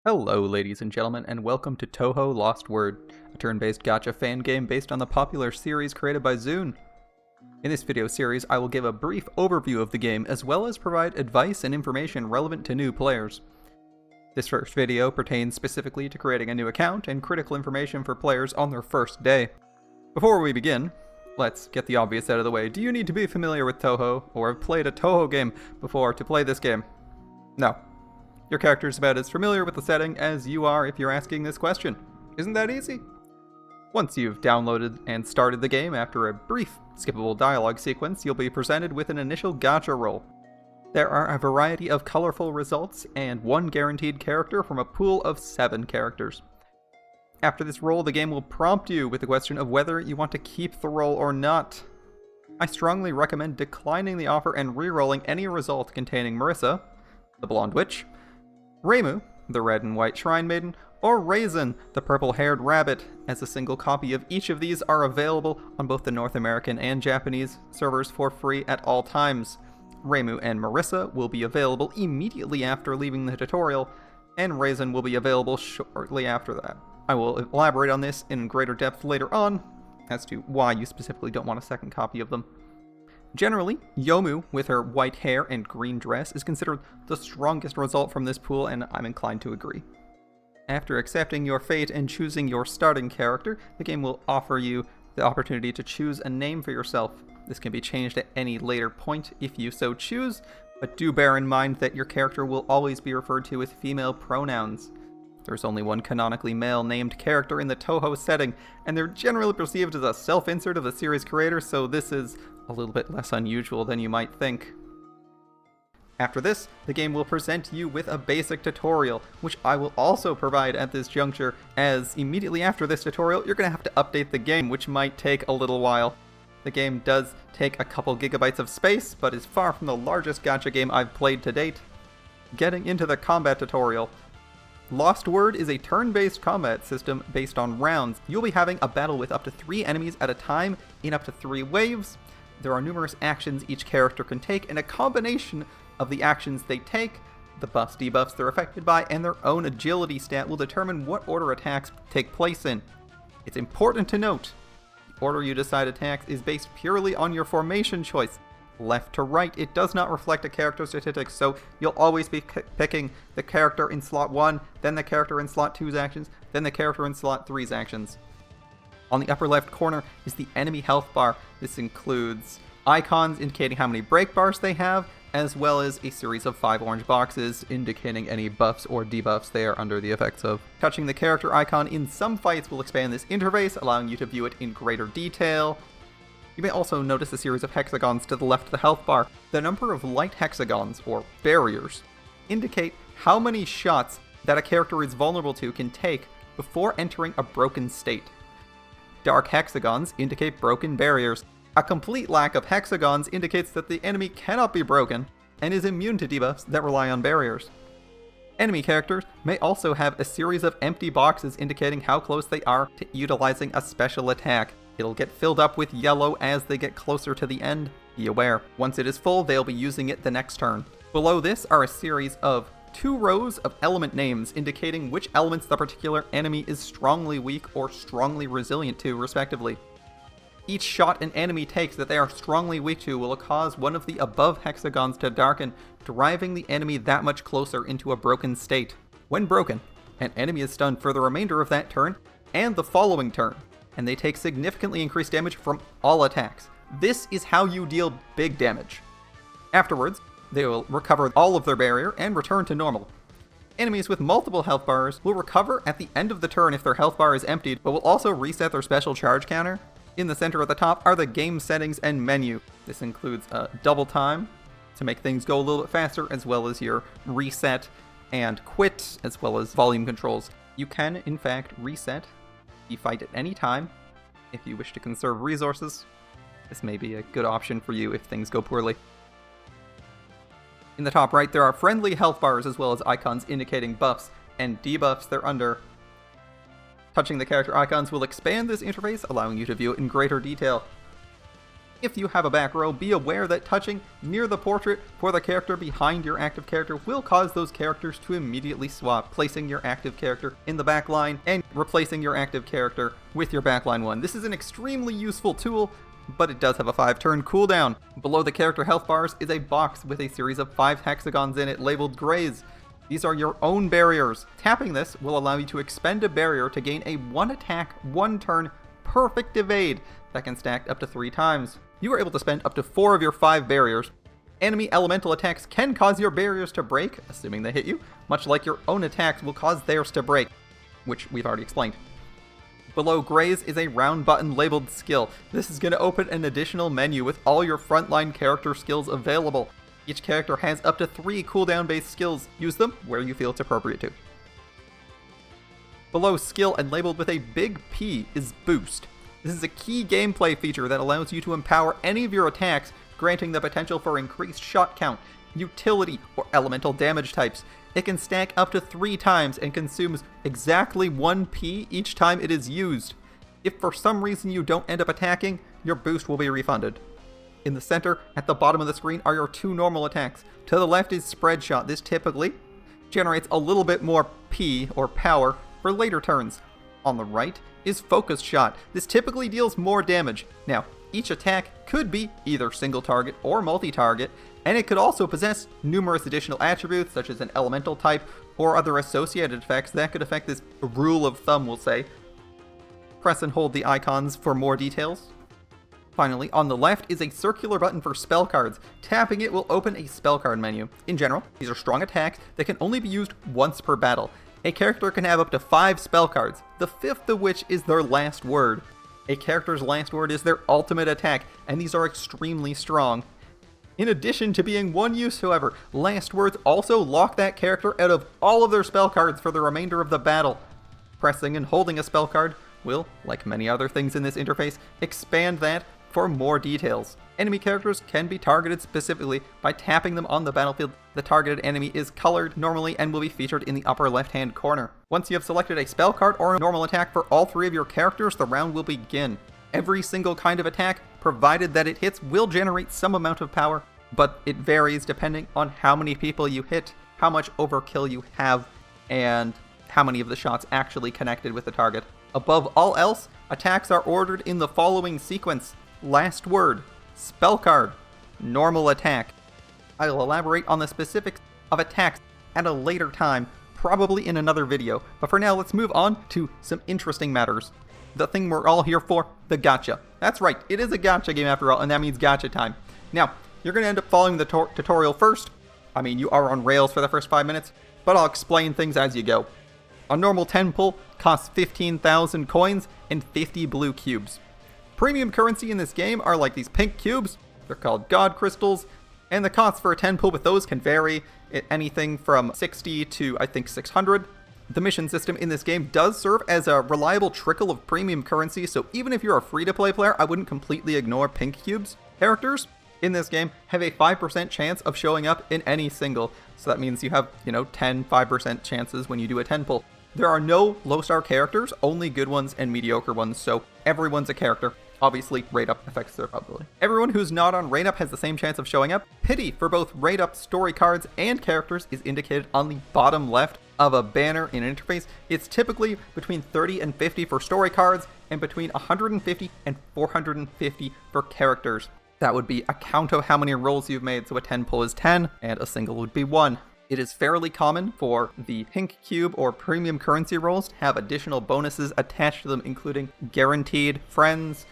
Hello ladies and gentlemen, and welcome to Touhou Lost Word, a turn-based gacha fan game based on the popular series created by Zune. In this video series, I will give a brief overview of the game, as well as provide advice and information relevant to new players. This first video pertains specifically to creating a new account and critical information for players on their first day. Before we begin, let's get the obvious out of the way. Do you need to be familiar with Touhou, or have played a Touhou game before to play this game? No. Your character is about as familiar with the setting as you are if you're asking this question. Isn't that easy? Once you've downloaded and started the game, after a brief, skippable dialogue sequence, you'll be presented with an initial gacha roll. There are a variety of colorful results and one guaranteed character from a pool of 7 characters. After this roll, the game will prompt you with the question of whether you want to keep the roll or not. I strongly recommend declining the offer and re-rolling any result containing Marissa, the blonde witch, Reimu, the red and white shrine maiden, or Raisin, the purple-haired rabbit, as a single copy of each of these are available on both the North American and Japanese servers for free at all times. Reimu and Marissa will be available immediately after leaving the tutorial, and Raisin will be available shortly after that. I will elaborate on this in greater depth later on, as to why you specifically don't want a second copy of them. Generally, Yomu, with her white hair and green dress, is considered the strongest result from this pool, and I'm inclined to agree. After accepting your fate and choosing your starting character, the game will offer you the opportunity to choose a name for yourself. This can be changed at any later point if you so choose, but do bear in mind that your character will always be referred to with female pronouns. There's only one canonically male-named character in the Touhou setting, and they're generally perceived as a self-insert of the series creator, so this is a little bit less unusual than you might think. After this, the game will present you with a basic tutorial, which I will also provide at this juncture, as immediately after this tutorial, you're going to have to update the game, which might take a little while. The game does take a couple gigabytes of space, but is far from the largest gacha game I've played to date. Getting into the combat tutorial. Lost Word is a turn-based combat system based on rounds. You'll be having a battle with up to 3 enemies at a time in up to 3 waves. There are numerous actions each character can take, and a combination of the actions they take, the buffs, debuffs they're affected by, and their own agility stat will determine what order attacks take place in. It's important to note, the order you decide attacks is based purely on your formation choice. Left to right, it does not reflect a character's statistics, so you'll always be picking the character in slot 1, then the character in slot 2's actions, then the character in slot 3's actions. On the upper left corner is the enemy health bar. This includes icons indicating how many break bars they have, as well as a series of 5 orange boxes indicating any buffs or debuffs they are under the effects of. Touching the character icon in some fights will expand this interface, allowing you to view it in greater detail. You may also notice a series of hexagons to the left of the health bar. The number of light hexagons, or barriers, indicate how many shots that a character is vulnerable to can take before entering a broken state. Dark hexagons indicate broken barriers. A complete lack of hexagons indicates that the enemy cannot be broken and is immune to debuffs that rely on barriers. Enemy characters may also have a series of empty boxes indicating how close they are to utilizing a special attack. It'll get filled up with yellow as they get closer to the end. Be aware, once it is full, they'll be using it the next turn. Below this are a series of 2 rows of element names indicating which elements the particular enemy is strongly weak or strongly resilient to, respectively. Each shot an enemy takes that they are strongly weak to will cause one of the above hexagons to darken, driving the enemy that much closer into a broken state. When broken, an enemy is stunned for the remainder of that turn and the following turn, and they take significantly increased damage from all attacks. This is how you deal big damage. Afterwards, they will recover all of their barrier and return to normal. Enemies with multiple health bars will recover at the end of the turn if their health bar is emptied, but will also reset their special charge counter. In the center at the top are the game settings and menu. This includes double time to make things go a little bit faster, as well as your reset and quit, as well as volume controls. You can, in fact, reset the fight at any time if you wish to conserve resources. This may be a good option for you if things go poorly. In the top right, there are friendly health bars as well as icons indicating buffs and debuffs they're under. Touching the character icons will expand this interface, allowing you to view it in greater detail. If you have a back row, be aware that touching near the portrait for the character behind your active character will cause those characters to immediately swap, placing your active character in the back line and replacing your active character with your backline one. This is an extremely useful tool, but it does have a 5-turn cooldown. Below the character health bars is a box with a series of 5 hexagons in it labeled grays. These are your own barriers. Tapping this will allow you to expend a barrier to gain a 1-attack, 1-turn perfect evade that can stack up to 3 times. You are able to spend up to 4 of your 5 barriers. Enemy elemental attacks can cause your barriers to break, assuming they hit you, much like your own attacks will cause theirs to break, which we've already explained. Below grays is a round button labeled skill. This is going to open an additional menu with all your frontline character skills available. Each character has up to 3 cooldown based skills. Use them where you feel it's appropriate to. Below skill and labeled with a big P is boost. This is a key gameplay feature that allows you to empower any of your attacks, granting the potential for increased shot count, utility, or elemental damage types. It can stack up to 3 times and consumes exactly 1 P each time it is used. If for some reason you don't end up attacking, your boost will be refunded. In the center, at the bottom of the screen, are your 2 normal attacks. To the left is Spread Shot. This typically generates a little bit more P, or power, for later turns. On the right is Focus Shot. This typically deals more damage. Now, each attack could be either single target or multi-target, and it could also possess numerous additional attributes such as an elemental type or other associated effects that could affect this rule of thumb, we'll say. Press and hold the icons for more details. Finally, on the left is a circular button for spell cards. Tapping it will open a spell card menu. In general, these are strong attacks that can only be used once per battle. A character can have up to 5 spell cards, the 5th of which is their last word. A character's last word is their ultimate attack, and these are extremely strong. In addition to being one use, however, last words also lock that character out of all of their spell cards for the remainder of the battle. Pressing and holding a spell card will, like many other things in this interface, expand that for more details. Enemy characters can be targeted specifically by tapping them on the battlefield. The targeted enemy is colored normally and will be featured in the upper left-hand corner. Once you have selected a spell card or a normal attack for all 3 of your characters, the round will begin. Every single kind of attack, provided that it hits, will generate some amount of power, but it varies depending on how many people you hit, how much overkill you have, and how many of the shots actually connected with the target. Above all else, attacks are ordered in the following sequence: last word, spell card, normal attack. I'll elaborate on the specifics of attacks at a later time, probably in another video, but for now let's move on to some interesting matters. The thing we're all here for, the gacha. That's right, it is a gacha game after all, and that means gacha time. Now, you're going to end up following the tutorial first. I mean, you are on rails for the first 5 minutes, but I'll explain things as you go. A normal 10 pull costs 15,000 coins and 50 blue cubes. Premium currency in this game are like these pink cubes. They're called God Crystals, and the cost for a 10 pull with those can vary anything from 60 to, I think, 600. The mission system in this game does serve as a reliable trickle of premium currency, so even if you're a free-to-play player, I wouldn't completely ignore pink cubes. Characters in this game have a 5% chance of showing up in any single, so that means you have, 5% chances when you do a 10 pull. There are no low-star characters, only good ones and mediocre ones, so everyone's a character. Obviously, rate-up affects their probability. Everyone who's not on rate-up has the same chance of showing up. Pity for both rate-up story cards and characters is indicated on the bottom left of a banner in an interface. It's typically between 30 and 50 for story cards, and between 150 and 450 for characters. That would be a count of how many rolls you've made, so a 10 pull is 10, and a single would be 1. It is fairly common for the pink cube or premium currency rolls to have additional bonuses attached to them, including guaranteed friends,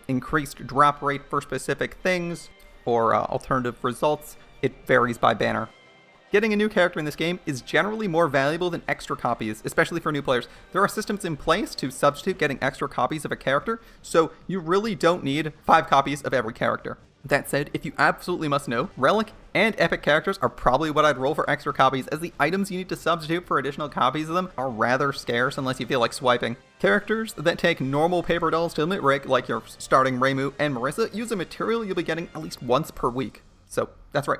increased drop rate for specific things, or alternative results. It varies by banner. Getting a new character in this game is generally more valuable than extra copies, especially for new players. There are systems in place to substitute getting extra copies of a character, so you really don't need 5 copies of every character. That said, if you absolutely must know, Relic and Epic characters are probably what I'd roll for extra copies, as the items you need to substitute for additional copies of them are rather scarce unless you feel like swiping. Characters that take normal paper dolls to limit break, like your starting Reimu and Marissa, use a material you'll be getting at least once per week. So, that's right.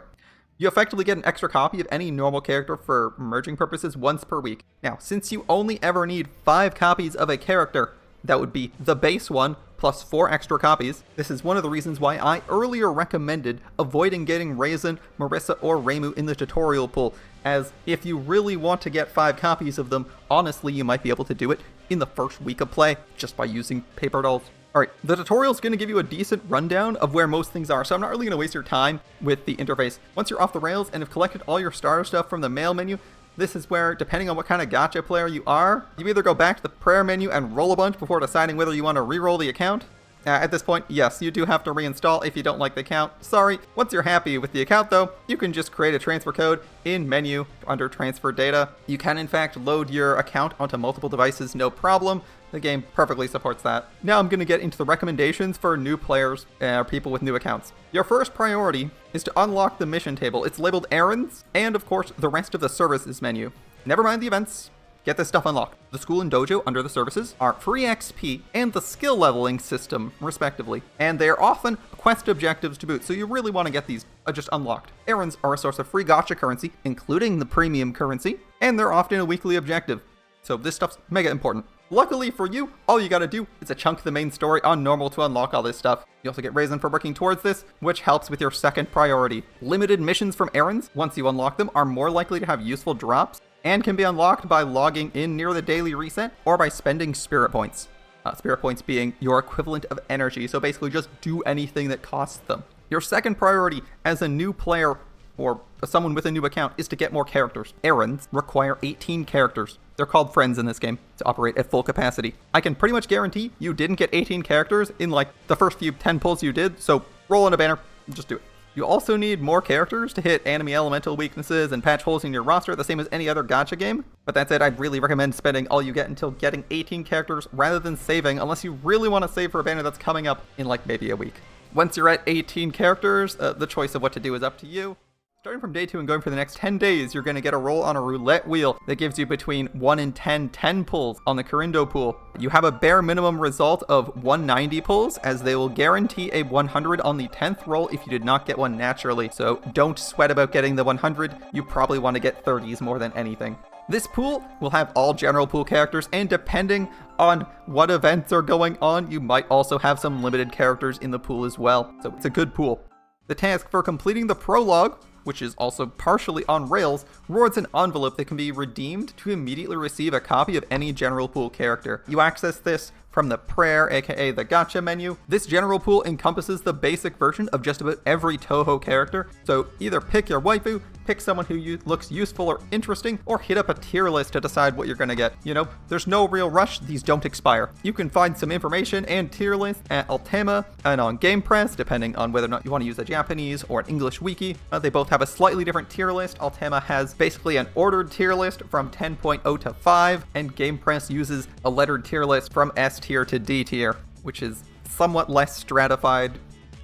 You effectively get an extra copy of any normal character for merging purposes once per week. Now, since you only ever need 5 copies of a character, That would be the base one, plus 4 extra copies. This is one of the reasons why I earlier recommended avoiding getting Raisin, Marissa, or Reimu in the tutorial pool, as if you really want to get 5 copies of them, honestly you might be able to do it in the first week of play, just by using paper dolls. Alright, the tutorial is going to give you a decent rundown of where most things are, so I'm not really going to waste your time with the interface. Once you're off the rails and have collected all your starter stuff from the mail menu, this is where, depending on what kind of gacha player you are, you either go back to the prayer menu and roll a bunch before deciding whether you want to re-roll the account. At this point, yes, you do have to reinstall if you don't like the account. Sorry. Once you're happy with the account, though, you can just create a transfer code in menu under transfer data. You can, in fact, load your account onto multiple devices, no problem. The game perfectly supports that. Now I'm going to get into the recommendations for new players, people with new accounts. Your first priority is to unlock the mission table. It's labeled errands, and of course, the rest of the services menu. Never mind the events. Get this stuff unlocked. The school and dojo under the services are free XP and the skill leveling system, respectively. And they are often quest objectives to boot, so you really want to get these just unlocked. Errands are a source of free gacha currency, including the premium currency, and they're often a weekly objective. So this stuff's mega important. Luckily for you, all you gotta do is a chunk of the main story on normal to unlock all this stuff. You also get Raisin for working towards this, which helps with your second priority. Limited missions from errands, once you unlock them, are more likely to have useful drops, and can be unlocked by logging in near the daily reset, or by spending spirit points. Spirit points being your equivalent of energy, so basically just do anything that costs them. Your second priority as a new player, or someone with a new account, is to get more characters. Errands require 18 characters. They're called friends in this game to operate at full capacity. I can pretty much guarantee you didn't get 18 characters in like the first few 10 pulls you did, so roll in a banner, just do it. You also need more characters to hit enemy elemental weaknesses and patch holes in your roster, the same as any other gacha game. But that said, I'd really recommend spending all you get until getting 18 characters rather than saving, unless you really want to save for a banner that's coming up in like maybe a week. Once you're at 18 characters, the choice of what to do is up to you. Starting from day 2 and going for the next 10 days, you're going to get a roll on a roulette wheel that gives you between 1 and 10 pulls on the Korindo pool. You have a bare minimum result of 190 pulls, as they will guarantee a 100 on the 10th roll if you did not get one naturally. So don't sweat about getting the 100, you probably want to get 30s more than anything. This pool will have all general pool characters, and depending on what events are going on, you might also have some limited characters in the pool as well. So it's a good pool. The task for completing the prologue, which is also partially on rails, rewards an envelope that can be redeemed to immediately receive a copy of any general pool character. You access this from the prayer, aka the gacha menu. This general pool encompasses the basic version of just about every Touhou character, so either pick your waifu, pick someone who looks useful or interesting, or hit up a tier list to decide what you're gonna get. You know, there's no real rush, these don't expire. You can find some information and tier lists at Altema and on Game Press, depending on whether or not you want to use a Japanese or an English wiki. They both have a slightly different tier list. Altema has basically an ordered tier list from 10.0 to 5, and Game Press uses a lettered tier list from S tier to D tier, which is somewhat less stratified,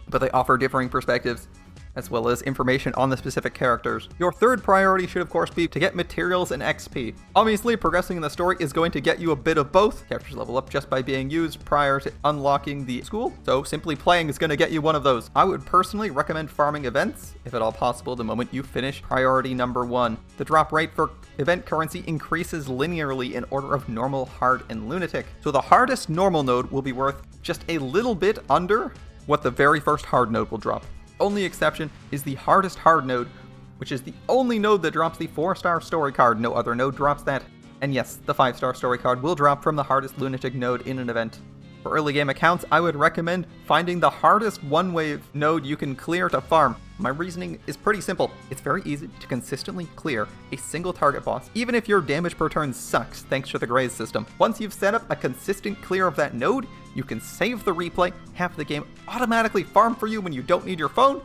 but they offer differing perspectives, as well as information on the specific characters. Your third priority should of course be to get materials and XP. Obviously, progressing in the story is going to get you a bit of both. Characters level up just by being used prior to unlocking the school, so simply playing is going to get you one of those. I would personally recommend farming events, if at all possible, the moment you finish priority number 1. The drop rate for event currency increases linearly in order of normal, hard, and lunatic. So the hardest normal node will be worth just a little bit under what the very first hard node will drop. Only exception is the hardest hard node, which is the only node that drops the 4-star story card. No other node drops that. And yes, the 5-star story card will drop from the hardest lunatic node in an event. For early game accounts, I would recommend finding the hardest one-wave node you can clear to farm. My reasoning is pretty simple. It's very easy to consistently clear a single target boss, even if your damage per turn sucks thanks to the graze system. Once you've set up a consistent clear of that node, you can save the replay, have the game automatically farm for you when you don't need your phone.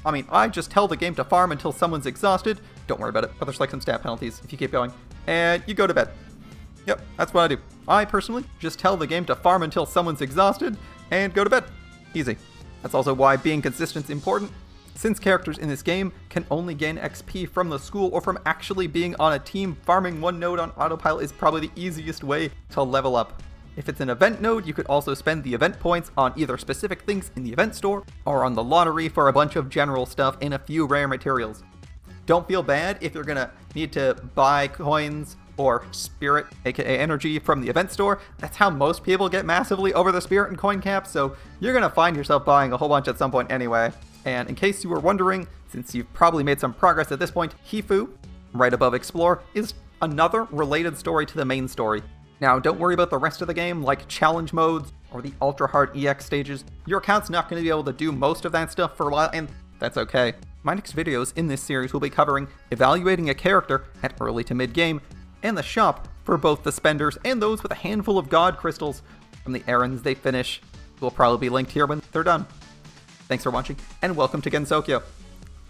I mean, I just tell the game to farm until someone's exhausted. Don't worry about it, but there's like some stat penalties if you keep going. And you go to bed. Yep, that's what I do. I personally just tell the game to farm until someone's exhausted and go to bed. Easy. That's also why being consistent is important. Since characters in this game can only gain XP from the school or from actually being on a team, farming one node on autopilot is probably the easiest way to level up. If it's an event node, you could also spend the event points on either specific things in the event store or on the lottery for a bunch of general stuff and a few rare materials. Don't feel bad if you're gonna need to buy coins or spirit, aka energy, from the event store. That's how most people get massively over the spirit and coin cap, so you're gonna find yourself buying a whole bunch at some point anyway. And in case you were wondering, since you've probably made some progress at this point, Hifu, right above Explore, is another related story to the main story. Now, don't worry about the rest of the game, like challenge modes or the ultra hard EX stages. Your account's not going to be able to do most of that stuff for a while, and that's okay. My next videos in this series will be covering evaluating a character at early to mid game, and the shop for both the spenders and those with a handful of god crystals from the errands they finish. Will probably be linked here when they're done. Thanks for watching, and welcome to Gensokyo.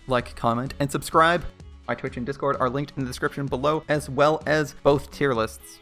Like, comment, and subscribe. My Twitch and Discord are linked in the description below, as well as both tier lists.